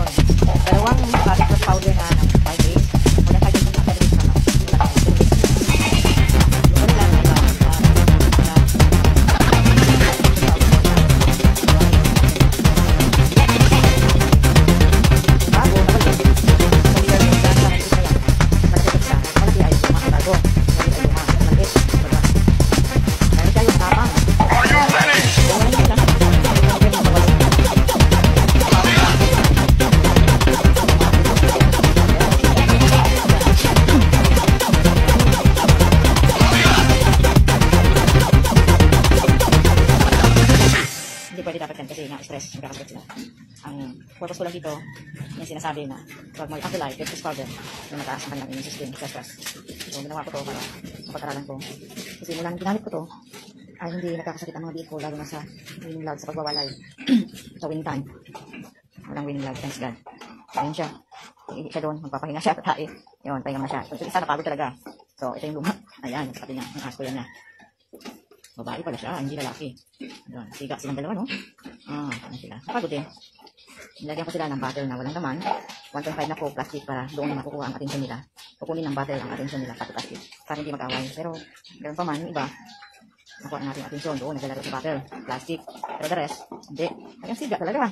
Yun. Dalawang body plus powder na 5 days. More than 5 days na 7 days na. Yung lang na pwede dapat yan kasi na-stress, magkakasakit sila. Ang purpose ko lang dito, yung sinasabi na huwag mo i-apply, get this powder na mataas ang kanilang immune system, stress. So, ginawa ko to para mapag-aralan ko. Kasi mula nang ginamit ko to, ay hindi nagkakasakit ang mga biit ko, lalo na sa winning loud, sa pagwawalay, sa winning time. Walang winning loud, thanks God. Ayun siya. Iigi siya doon, magpapahinga siya, tatay. Yun, pahinga na siya. So, isa napagod talaga. So, ito yung luma. Ayan, sabi niya, ang asko yan niya. Babae pala siya, hindi lalaki. Doon, siga silang dalawa, no? Ano sila? Napagod din. Nilagyan ko sila ng butter na walang laman. 1.5 na po plastic para doon na makukuha ang atensyon nila. Kukunin ng butter ang atensyon nila pati plastic. Para hindi mag-away. Pero, ganoon pa man, yung iba, nakuha natin atensyon doon, naglalagay sa butter, plastic. Pero the rest, hindi. Ay, ang siga talaga.